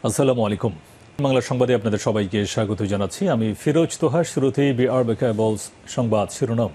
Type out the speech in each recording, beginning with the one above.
আসসালামু আলাইকুম। বাংলা সংবাদে আপনাদের সবাইকে স্বাগত জানাচ্ছি। আমি ফিরোজ তোহা। শুরুতেই বিআর বেকাবলস সংবাদ শিরোনাম।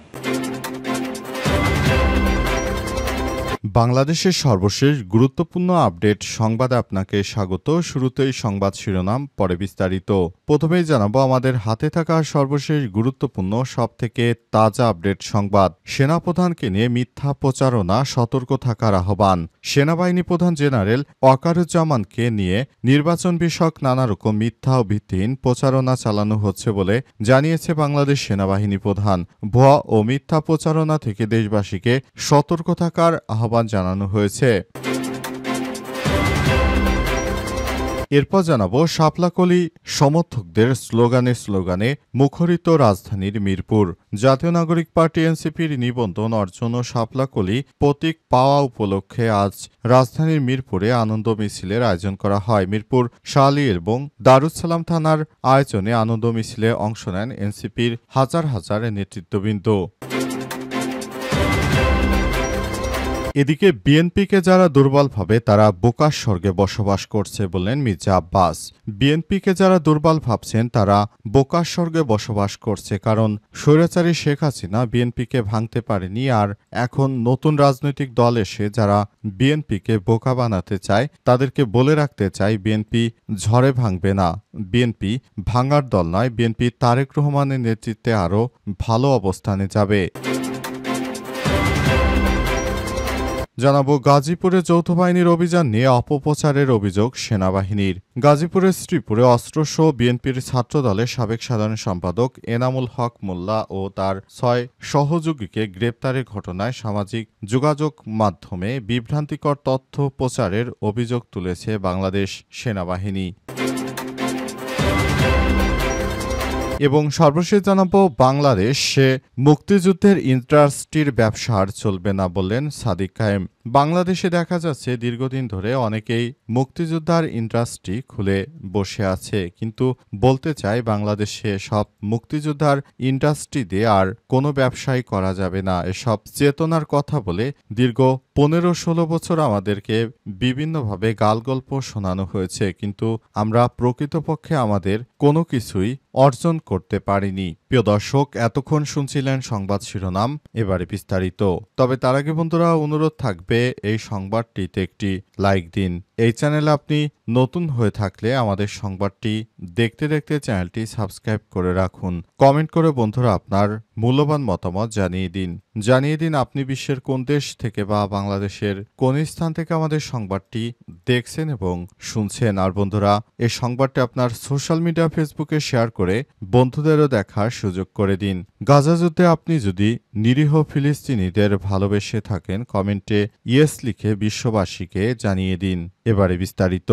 বাংলাদেশের সর্বশেষ গুরুত্বপূর্ণ আপডেট সংবাদে আপনাকে স্বাগত। শুরুতেই সংবাদ শিরোনাম, পরে বিস্তারিত। প্রথমেই জানাবো আমাদের হাতে থাকা সর্বশেষ গুরুত্বপূর্ণ সবথেকে তাজা আপডেট সংবাদ। সেনাপ্রধানকে নিয়ে মিথ্যা প্রচারণা, সতর্ক থাকার আহ্বান। সেনাবাহিনী প্রধান জেনারেল ওয়াকারুজ্জামানকে নিয়ে নির্বাচন বিষয়ক নানা রকম মিথ্যা ও ভিত্তিহীন প্রচারণা চালানো হচ্ছে বলে জানিয়েছে বাংলাদেশ সেনাবাহিনী প্রধান। ভুয়া ও মিথ্যা প্রচারণা থেকে দেশবাসীকে সতর্ক থাকার আহ্বান জানানো হয়েছে। এরপর জানাবো শাপলাকলি সমর্থকদের স্লোগানে মুখরিত রাজধানীর মিরপুর। জাতীয় নাগরিক পার্টি এনসিপির নিবন্ধন অর্জন ও শাপলাকলি প্রতীক পাওয়া উপলক্ষে আজ রাজধানীর মিরপুরে আনন্দ মিছিলের আয়োজন করা হয়। মিরপুর শালী এবং দারুসালাম থানার আয়োজনে আনন্দ মিছিলে অংশ নেন এনসিপির হাজার হাজার নেতৃত্ববৃন্দ। এদিকে বিএনপিকে যারা দুর্বল ভাবে তারা বোকার স্বর্গে বসবাস করছে বললেন মির্জা আব্বাস। বিএনপিকে যারা দুর্বল ভাবছেন তারা বোকার স্বর্গে বসবাস করছে, কারণ স্বৈরাচারী শেখ হাসিনা বিএনপিকে ভাঙতে পারেনি। আর এখন নতুন রাজনৈতিক দল এসে যারা বিএনপিকে বোকা বানাতে চায় তাদেরকে বলে রাখতে চাই, বিএনপি ঝড়ে ভাঙবে না। বিএনপি ভাঙার দল নয়, বিএনপি তারেক রহমানের নেতৃত্বে আরও ভালো অবস্থানে যাবে। জানাবো গাজীপুরে যৌথ বাহিনীর অভিযান নিয়ে অপপ্রচারের অভিযোগ সেনাবাহিনীর। গাজীপুরের শ্রীপুরে অস্ত্রসহ বিএনপির ছাত্রদলের সাবেক সাধারণ সম্পাদক এনামুল হক মোল্লা ও তার ৬ সহযোগীকে গ্রেপ্তারের ঘটনায় সামাজিক যোগাযোগ মাধ্যমে বিভ্রান্তিকর তথ্য প্রচারের অভিযোগ তুলেছে বাংলাদেশ সেনাবাহিনী। এবং সর্বশেষ জানাবো বাংলাদেশে মুক্তিযুদ্ধের ইন্ডাস্ট্রির ব্যবসা আর চলবে না বললেন সাদিক কায়েম। বাংলাদেশে দেখা যাচ্ছে দীর্ঘদিন ধরে অনেকেই মুক্তিযোদ্ধার ইন্ডাস্ট্রি খুলে বসে আছে, কিন্তু বলতে চাই বাংলাদেশে সব মুক্তিযোদ্ধার ইন্ডাস্ট্রি দিয়ে আর কোনো ব্যবসাই করা যাবে না। এসব চেতনার কথা বলে দীর্ঘ ১৫-১৬ বছর আমাদেরকে বিভিন্নভাবে গালগল্প শোনানো হয়েছে, কিন্তু আমরা প্রকৃতপক্ষে আমাদের কোনো কিছুই অর্জন করতে পারিনি। প্রিয় দর্শক, এতক্ষণ শুনছিলেন সংবাদ শিরোনাম, এবারে বিস্তারিত। তবে তার আগে বন্ধুরা অনুরোধ থাকবে এই সংবাদটিতে একটি লাইক দিন। এই চ্যানেলে আপনি নতুন হয়ে থাকলে আমাদের সংবাদটি দেখতে দেখতে চ্যানেলটি সাবস্ক্রাইব করে রাখুন। কমেন্ট করে বন্ধুরা আপনার মূল্যবান মতামত জানিয়ে দিন আপনি বিশ্বের কোন দেশ থেকে বা বাংলাদেশের কোন স্থান থেকে আমাদের সংবাদটি দেখছেন এবং শুনছেন। আর বন্ধুরা, এই সংবাদটি আপনার সোশ্যাল মিডিয়া ফেসবুকে শেয়ার করে বন্ধুদেরও দেখার সুযোগ করে দিন। গাজা যুদ্ধে আপনি যদি নিরীহ ফিলিস্তিনিদের ভালোবেসে থাকেন, কমেন্টে ইয়েস লিখে বিশ্ববাসীকে জানিয়ে দিন। এবারে বিস্তারিত।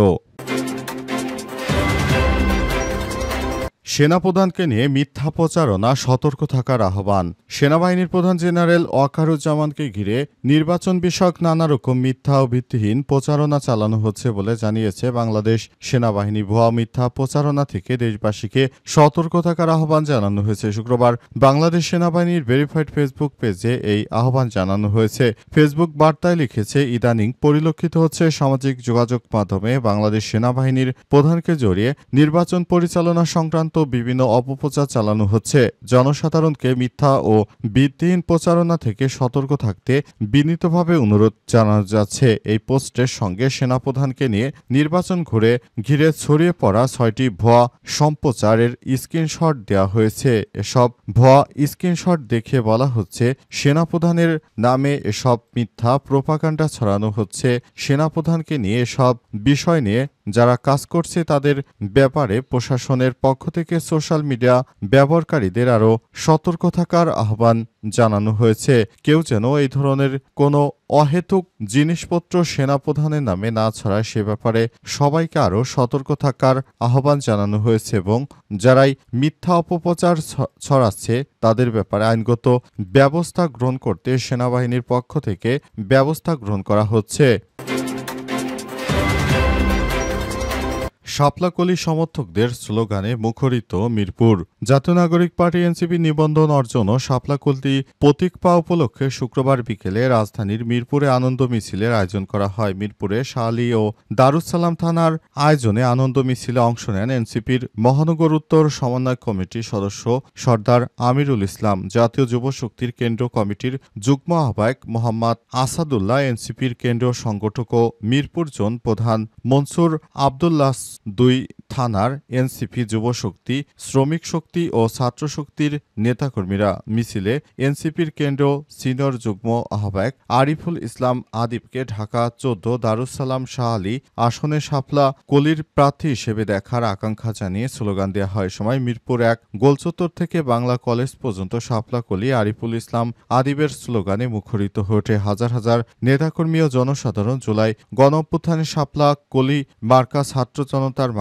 সেনাপ্রধানকে নিয়ে মিথ্যা প্রচারণা, সতর্ক থাকার আহ্বান। সেনাবাহিনীর প্রধান জেনারেল ওয়াকারুজ্জামানকে ঘিরে নির্বাচন বিষয়ক নানা রকম মিথ্যা ও ভিত্তিহীন প্রচারণা চালানো হচ্ছে বলে জানিয়েছে বাংলাদেশ সেনাবাহিনী। ভুয়া মিথ্যা প্রচারণা থেকে দেশবাসীকে সতর্ক থাকার আহ্বান জানানো হয়েছে। শুক্রবার বাংলাদেশ সেনাবাহিনীর ভেরিফাইড ফেসবুক পেজে এই আহ্বান জানানো হয়েছে। ফেসবুক বার্তায় লিখেছে, ইদানিং পরিলক্ষিত হচ্ছে সামাজিক যোগাযোগ মাধ্যমে বাংলাদেশ সেনাবাহিনীর প্রধানকে জড়িয়ে নির্বাচন পরিচালনা সংক্রান্ত বিভিন্ন অপপ্রচার চালানো হচ্ছে। জনসাধারণকে মিথ্যা ও ভিত্তিহীন প্রচারণা থেকে সতর্ক থাকতে বিনীতভাবে অনুরোধ জানানো যাচ্ছে। এই পোস্টের সঙ্গে সেনাপ্রধানকে নিয়ে নির্বাচন ঘিরে ছড়িয়ে পড়া ৬টি ভুয়া সম্প্রচারের স্ক্রিনশট দেওয়া হয়েছে। এসব ভুয়া স্ক্রিনশট দেখে বলা হচ্ছে, সেনাপ্রধানের নামে এসব মিথ্যা প্রোপাগান্ডা ছড়ানো হচ্ছে। সেনাপ্রধানকে নিয়ে এসব বিষয় নিয়ে যারা কাজ করছে তাদের ব্যাপারে প্রশাসনের পক্ষ থেকে সোশ্যাল মিডিয়া ব্যবহারকারীদের আরও সতর্ক থাকার আহ্বান জানানো হয়েছে। কেউ যেন এই ধরনের কোনো অহেতুক জিনিসপত্র সেনাপ্রধানের নামে না ছড়ায় সে ব্যাপারে সবাইকে আরও সতর্ক থাকার আহ্বান জানানো হয়েছে এবং যারাই মিথ্যা অপপ্রচার ছড়াচ্ছে তাদের ব্যাপারে আইনগত ব্যবস্থা গ্রহণ করতে সেনাবাহিনীর পক্ষ থেকে ব্যবস্থা গ্রহণ করা হচ্ছে। শাপলাকলি সমর্থকদের স্লোগানে মুখরিত মিরপুর। জাতীয় নাগরিক পার্টি এনসিপি নিবন্ধন অর্জন ও শাপলাকলি প্রতীক পাওয়া উপলক্ষে শুক্রবার বিকেলে রাজধানীর মিরপুরে আনন্দ মিছিলের আয়োজন করা হয়। মিরপুরে শাহলী ও দারুসালাম থানার আয়োজনে আনন্দ মিছিলে অংশ নেন এনসিপির মহানগর উত্তর সমন্বয় কমিটির সদস্য সর্দার আমিরুল ইসলাম, জাতীয় যুব শক্তির কেন্দ্রীয় কমিটির যুগ্ম আহ্বায়ক মোহাম্মদ আসাদুল্লাহ, এনসিপির কেন্দ্রীয় সংগঠক ও মিরপুর জোন প্রধান মনসুর আবদুল্লাহ, দুই থানার এনসিপি যুব শক্তি, শ্রমিক শক্তি ও ছাত্র শক্তির নেতাকর্মীরা। মিছিলে এনসিপির কেন্দ্রীয় সিনিয়র যুগ্ম আহ্বায়ক আরিফুল ইসলাম আদিবকে ঢাকা ১৪ দারুসালাম শাহ আলী আসনে শাপলা কলির প্রার্থী হিসেবে দেখার আকাঙ্ক্ষা জানিয়ে স্লোগান দেওয়া হয়। সময় মিরপুর ১ গোলচত্বর থেকে বাংলা কলেজ পর্যন্ত শাপলা কলি আরিফুল ইসলাম আদিবের স্লোগানে মুখরিত হয়ে ওঠে হাজার হাজার নেতাকর্মী ও জনসাধারণ। জুলাই গণঅভ্যুত্থানে শাপলা কলি মার্কা ছাত্র জনতার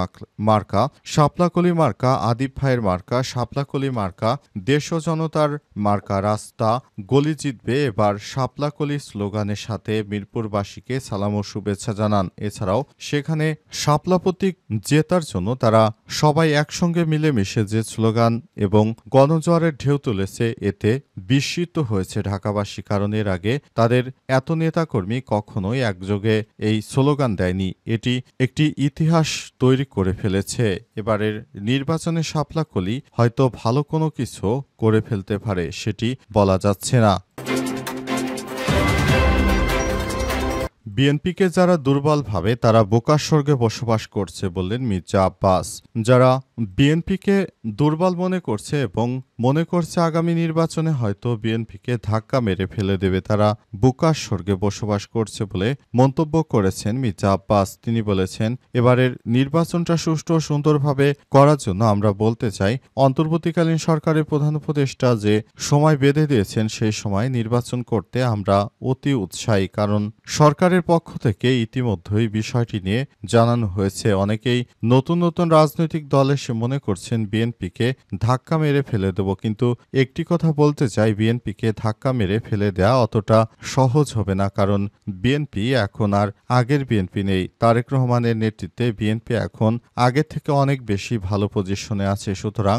মার্কা, শাপলা কলি মার্কা আদিব ভাইয়ের মার্কা, শাপলা কলি মার্কা দেশ ও জনতার মার্কা, রাস্তা গলি জিতবে এবার শাপলা কলি স্লোগানের সাথে মিরপুরবাসীকে সালাম ও শুভেচ্ছা জানান। এছাড়াও সেখানে শাপলা প্রতীক জেতার জন্য তারা সবাই একসঙ্গে মিলেমিশে যে স্লোগান এবং গণজোয়ারের ঢেউ তুলেছে, এতে বিস্মিত হয়েছে ঢাকাবাসী। কারণ এর আগে তাদের এত নেতাকর্মী কখনোই একযোগে এই স্লোগান দেয়নি। এটি একটি ইতিহাস তৈরি করে ফেলেছে। এবারের নির্বাচনে শাপলা কলি হয়তো ভালো কোনো কিছু করে ফেলতে পারে, সেটি বলা যাচ্ছে না। বিএনপিকে যারা দুর্বল ভাবে তারা বোকার স্বর্গে বসবাস করছে বললেন মির্জা আব্বাস। যারা বিএনপিকে দুর্বল মনে করছে এবং মনে করছে আগামী নির্বাচনে হয়তো বিএনপিকে ধাক্কা মেরে ফেলে দেবে, তারা বোকার স্বর্গে বসবাস করছে বলে মন্তব্য করেছেন মির্জা আব্বাস। তিনি বলেছেন, এবারের নির্বাচনটা সুষ্ঠু ও সুন্দরভাবে করার জন্য আমরা বলতে চাই, অন্তর্বর্তীকালীন সরকারের প্রধান উপদেষ্টা যে সময় বেঁধে দিয়েছেন সেই সময় নির্বাচন করতে আমরা অতি উৎসাহী। কারণ সরকারের পক্ষ থেকে ইতিমধ্যেই বিষয়টি নিয়ে জানানো হয়েছে। অনেকেই নতুন নতুন রাজনৈতিক দল এসে মনে করছেন বিএনপিকে ধাক্কা মেরে ফেলে দেব, কিন্তু একটি কথা বলতে চাই, বিএনপিকে ধাক্কা মেরে ফেলে দেয়া অতটা সহজ হবে না। কারণ বিএনপি এখন আর আগের বিএনপি নেই। তারেক রহমানের নেতৃত্বে বিএনপি এখন আগের থেকে অনেক বেশি ভালো পজিশনে আছে। সুতরাং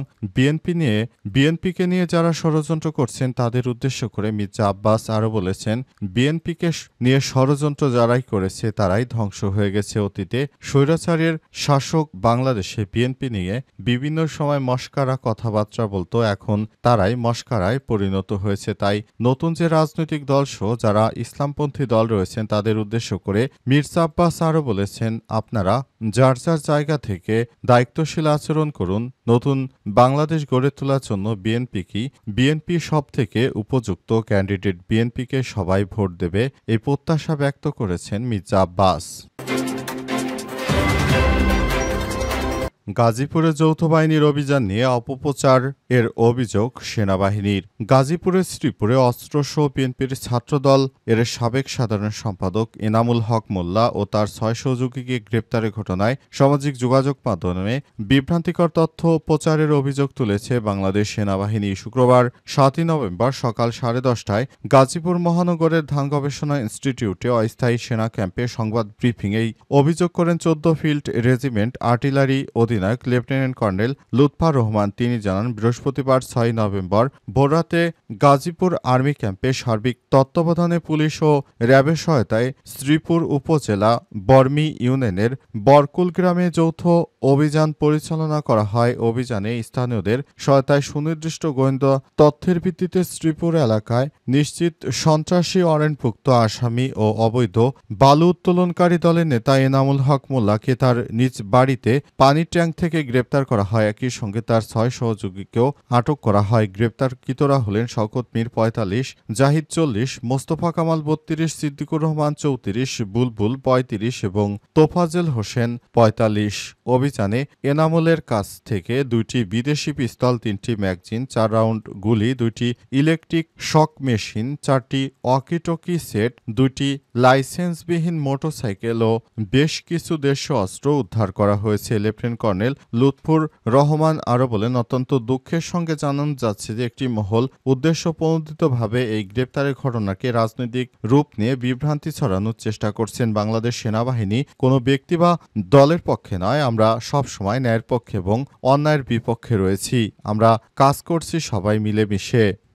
বিএনপিকে নিয়ে যারা ষড়যন্ত্র করছেন তাদের উদ্দেশ্য করে মির্জা আব্বাস আরও বলেছেন, বিএনপিকে নিয়ে ষড়যন্ত্র যারাই করেছে তারাই ধ্বংস হয়ে গেছে। অতীতে স্বৈরাচারের শাসক বাংলাদেশে বিএনপি নিয়ে বিভিন্ন সময় মশকারা কথাবার্তা বলতো, এখন তারাই মশকারায় পরিণত হয়েছে। তাই নতুন যে রাজনৈতিক দল সহ যারা ইসলামপন্থী দল রয়েছেন তাদের উদ্দেশ্য করে মির্জা আব্বাস আরও বলেছেন, আপনারা যার যার জায়গা থেকে দায়িত্বশীল আচরণ করুন। নতুন বাংলাদেশ গড়ে তোলার জন্য বিএনপি সব থেকে উপযুক্ত ক্যান্ডিডেট, বিএনপিকে সবাই ভোট দেবে, এই প্রত্যাশা ব্যক্ত করেছেন মির্জা আব্বাস। গাজীপুরে যৌথ বাহিনীর অভিযান নিয়ে অপপ্রচার এর অভিযোগ সেনাবাহিনীর। গাজীপুরের শ্রীপুরে অস্ত্রসহ বিএনপির ছাত্রদল এর সাবেক সাধারণ সম্পাদক এনামুল হক মোল্লা ও তার ৬ সহযোগীকে গ্রেপ্তারের ঘটনায় সামাজিক যোগাযোগ মাধ্যমে বিভ্রান্তিকর তথ্য প্রচারের অভিযোগ তুলেছে বাংলাদেশ সেনাবাহিনী। শুক্রবার ৭ই নভেম্বর সকাল 10:30টায় গাজীপুর মহানগরের ধান গবেষণা ইনস্টিটিউটে অস্থায়ী সেনা ক্যাম্পে সংবাদ ব্রিফিংয়ে অভিযোগ করেন ১৪ ফিল্ড রেজিমেন্ট আর্টিলারি অধিনায়ক লেফটেন্যান্ট কর্নেল লুৎফর রহমান। তিনি জানান, বৃহস্পতিবার ৬ নভেম্বর ভোররাতে গাজীপুর আর্মি ক্যাম্পে সার্বিক তত্ত্বাবধানে পুলিশ ও র্যাবের সহায়তায় শ্রীপুর উপজেলা বর্মি ইউনিয়নের বরকুল গ্রামে যৌথ অভিযান পরিচালনা করা হয়। অভিযানে স্থানীয়দের সহায়তায় সুনির্দিষ্ট গোয়েন্দা তথ্যের ভিত্তিতে শ্রীপুর এলাকায় নিশ্চিত সন্ত্রাসী ওয়ারেন্টভুক্ত আসামি ও অবৈধ বালু উত্তোলনকারী দলের নেতা এনামুল হক মোল্লাকে তার নিজ বাড়িতে পানির ট্যাঙ্ক থেকে গ্রেপ্তার করা হয়। একই সঙ্গে তার ৬ সহযোগীকেও আটক করা হয়। গ্রেপ্তারকৃতরা হলেন শওকত মীর ৪৫, জাহিদ ৪০, মোস্তফা কামাল ৩২, সিদ্দিকুর রহমান ৩৪, বুলবুল ৩৫ এবং তোফাজেল হোসেন ৪৫। অভিযানে এনামুলের কাছ থেকে ২টি বিদেশি পিস্তল, ৩টি ম্যাগজিন, ৪ রাউন্ড গুলি, ২টি ইলেকট্রিক শক মেশিন, ৪টি ওয়াকিটকি সেট, ২টি লাইসেন্সবিহীন মোটরসাইকেল ও বেশ কিছু দেশীয় অস্ত্র উদ্ধার করা হয়েছে। লেফটেন্যান্ট কর্নেল লুৎফুর রহমান আরও বলেন, অত্যন্ত দুঃখের সঙ্গে জানানো যাচ্ছে যে একটি মহল উদ্দেশ্যপ্রণোদিতভাবে এই গ্রেপ্তারের ঘটনাকে রাজনৈতিক রূপ নিয়ে বিভ্রান্তি ছড়ানোর চেষ্টা করছেন। বাংলাদেশ সেনাবাহিনী কোনো ব্যক্তি বা দলের পক্ষে নয়, আমরা সবসময় ন্যায়ের পক্ষে এবং অন্যায়ের বিপক্ষে রয়েছি। আমরা কাজ করছি সবাই মিলেমিশে।